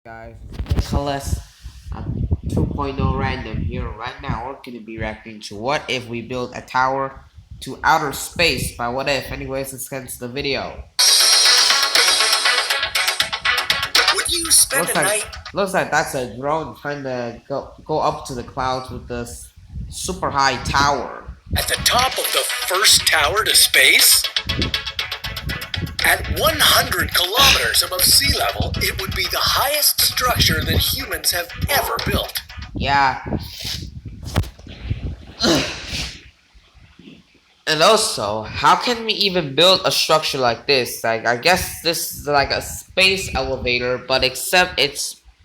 Guys, Nicholas at 2.0 random here. Right now, we're going to be reacting to what if we build a tower to outer space by what if. Anyways, let's get into the video. Would you spend Looks a like night looks like that's a drone trying to go up to the clouds with this super high tower. at the top of the first tower to space? At 100 kilometers above sea level, it would be the highest structure that humans have ever built. Yeah. And also, how can we even build a structure like this? Like, I guess this is like a space elevator, but except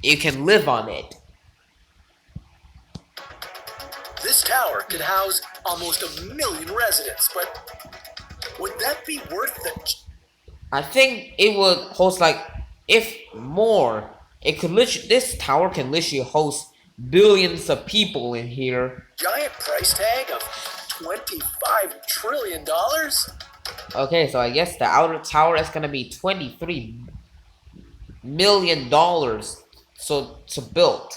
you can live on it. This tower could house almost 1,000,000 residents, but would that be worth the I think it would host like, if more, it could literally, this tower can literally host billions of people in here. giant price tag of $25 trillion? Okay, so I guess the outer tower is gonna be $23 million so to build.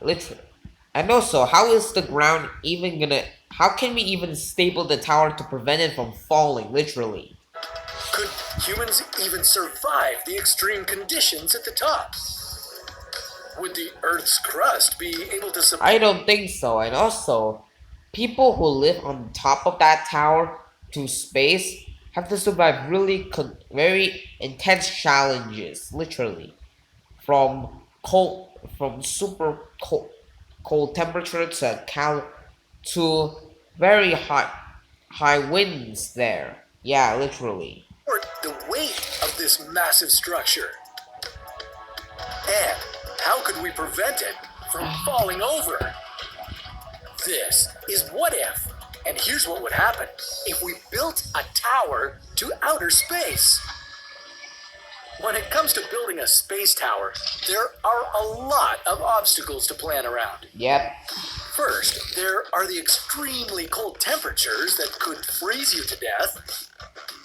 Literally. And also, how is the ground even gonna, how can we even stable the tower to prevent it from falling, literally? Could humans even survive the extreme conditions at the top? Would the Earth's crust be able to support? I don't think so. And also, people who live on top of that tower to space have to survive really very intense challenges, literally, from super cold temperature to very high winds there. Yeah, literally. The weight of this massive structure? And how could we prevent it from falling over? This is What If. And here's what would happen if we built a tower to outer space. When it comes to building a space tower, there are a lot of obstacles to plan around. Yep. First, there are the extremely cold temperatures that could freeze you to death.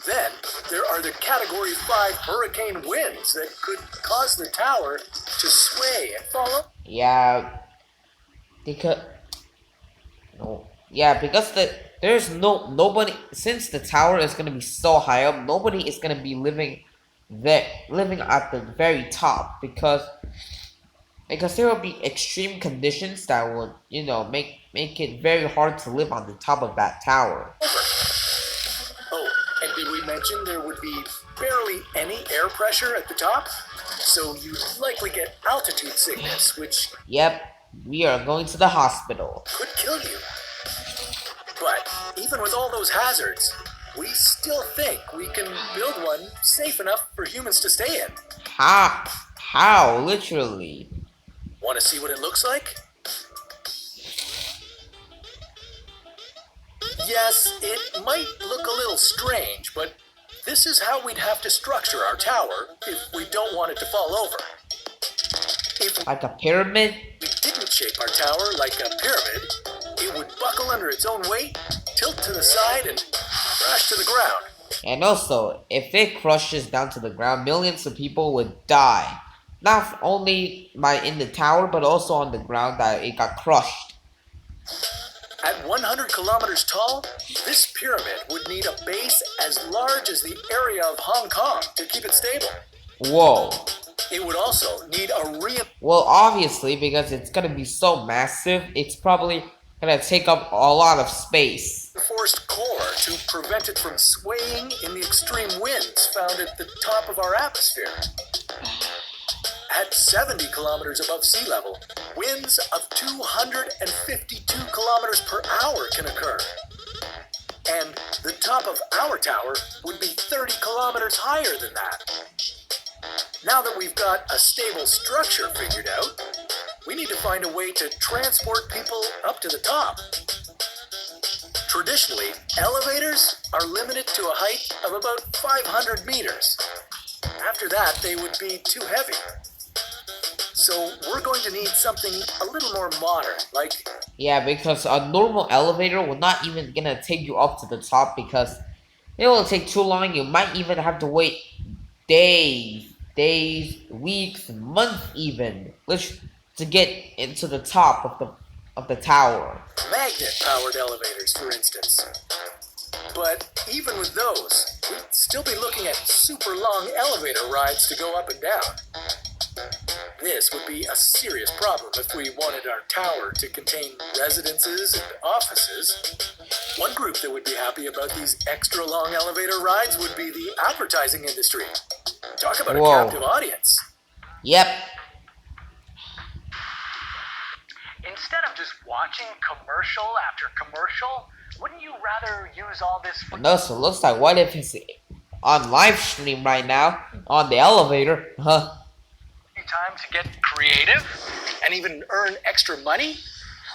Then, there are the Category 5 hurricane winds that could cause the tower to sway and fall up. Yeah, because no, yeah, because there's nobody, since the tower is gonna be so high up. Nobody is gonna be living at the very top because there will be extreme conditions that would make it very hard to live on the top of that tower. Oh, and did we mention there would be barely any air pressure at the top? So you'd likely get altitude sickness, which Yep, we are going to the hospital. could kill you. But even with all those hazards, we still think we can build one safe enough for humans to stay in. How literally? Want to see what it looks like? Yes, it might look a little strange, but this is how we'd have to structure our tower if we don't want it to fall over. If Like a pyramid? we didn't shape our tower like a pyramid, it would buckle under its own weight, tilt to the side, and crash to the ground. And also, if it crushes down to the ground, millions of people would die. Not only in the tower, but also on the ground that it got crushed. At 100 kilometers tall, this pyramid would need a base as large as the area of Hong Kong to keep it stable. Whoa. It would also need a Well, obviously, because it's gonna be so massive, it's probably gonna take up a lot of space. reinforced core to prevent it from swaying in the extreme winds found at the top of our atmosphere. At 70 kilometers above sea level, winds of 252 kilometers per hour can occur. And the top of our tower would be 30 kilometers higher than that. Now that we've got a stable structure figured out, we need to find a way to transport people up to the top. Traditionally, elevators are limited to a height of about 500 meters. After that, they would be too heavy. So we're going to need something a little more modern, like Yeah, because a normal elevator will not even gonna take you up to the top because it will take too long. You might even have to wait days days, weeks, months even, to get into the top of the tower. Magnet-powered elevators, for instance. But even with those, we'd still be looking at super long elevator rides to go up and down. This would be a serious problem if we wanted our tower to contain residences and offices. One group that would be happy about these extra long elevator rides would be the advertising industry. Talk about Whoa. a captive audience. Yep. Instead of just watching commercial after commercial, wouldn't you rather use all this No, so it looks like what if it's on live stream right now on the elevator? Huh? time to get creative and even earn extra money?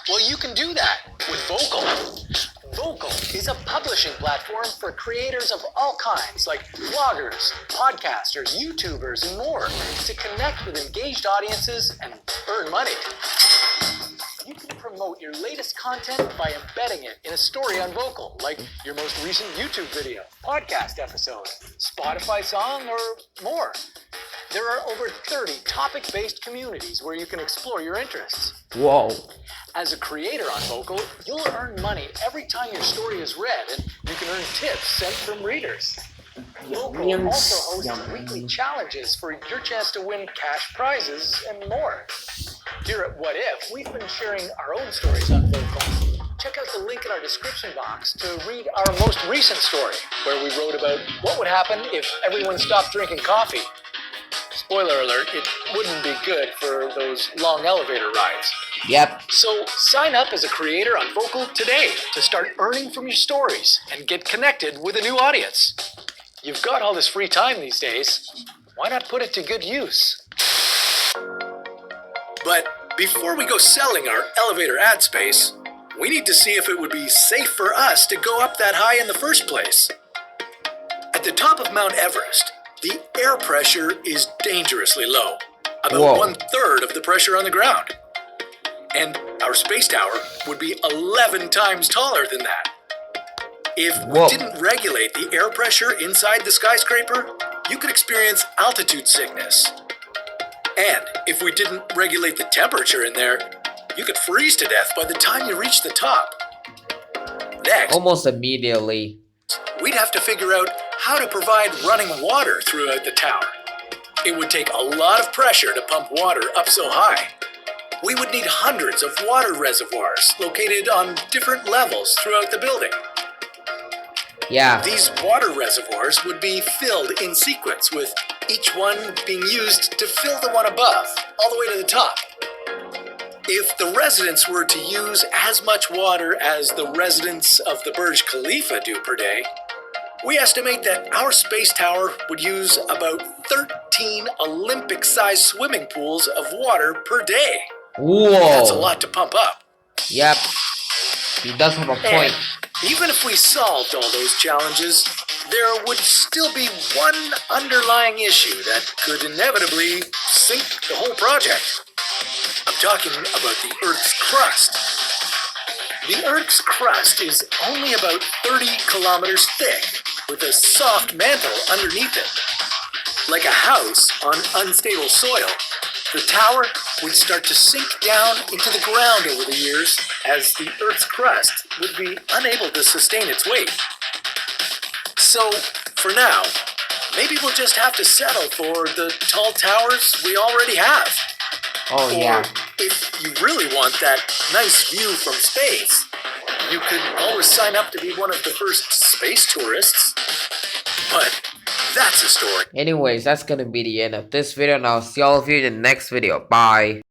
Well, you can do that with Vocal. Vocal is a publishing platform for creators of all kinds, like bloggers, podcasters, YouTubers, and more, to connect with engaged audiences and earn money. You can promote your latest content by embedding it in a story on Vocal, like your most recent YouTube video, podcast episode, Spotify song, or more. There are over 30 topic-based communities where you can explore your interests. Whoa. As a creator on Vocal, you'll earn money every time your story is read, and you can earn tips sent from readers. Vocal also hosts weekly challenges for your chance to win cash prizes and more. Here at What If, we've been sharing our own stories on Vocal. Check out the link in our description box to read our most recent story, where we wrote about what would happen if everyone stopped drinking coffee. Spoiler alert, it wouldn't be good for those long elevator rides. Yep. So sign up as a creator on Vocal today to start earning from your stories and get connected with a new audience. You've got all this free time these days. Why not put it to good use? But before we go selling our elevator ad space, we need to see if it would be safe for us to go up that high in the first place. At the top of Mount Everest, the air pressure is dangerously low, about Whoa. 1/3 of the pressure on the ground. And our space tower would be 11 times taller than that. If we Whoa. didn't regulate the air pressure inside the skyscraper, you could experience altitude sickness. And if we didn't regulate the temperature in there, you could freeze to death by the time you reach the top. Next, Almost immediately. we'd have to figure out how to provide running water throughout the tower. It would take a lot of pressure to pump water up so high. We would need hundreds of water reservoirs located on different levels throughout the building. Yeah. These water reservoirs would be filled in sequence, with each one being used to fill the one above, all the way to the top. If the residents were to use as much water as the residents of the Burj Khalifa do per day, we estimate that our space tower would use about 13 Olympic-sized swimming pools of water per day. Whoa. That's a lot to pump up. Yep. He does have a point. And even if we solved all those challenges, there would still be one underlying issue that could inevitably sink the whole project. I'm talking about the Earth's crust. The Earth's crust is only about 30 kilometers thick, with a soft mantle underneath it. Like a house on unstable soil, the tower would start to sink down into the ground over the years, as the Earth's crust would be unable to sustain its weight. So, for now, maybe we'll just have to settle for the tall towers we already have. Oh, yeah. Or if you really want that nice view from space, you could always sign up to be one of the first space tourists. But that's a story. Anyways, that's gonna be the end of this video, and I'll see all of you in the next video. Bye.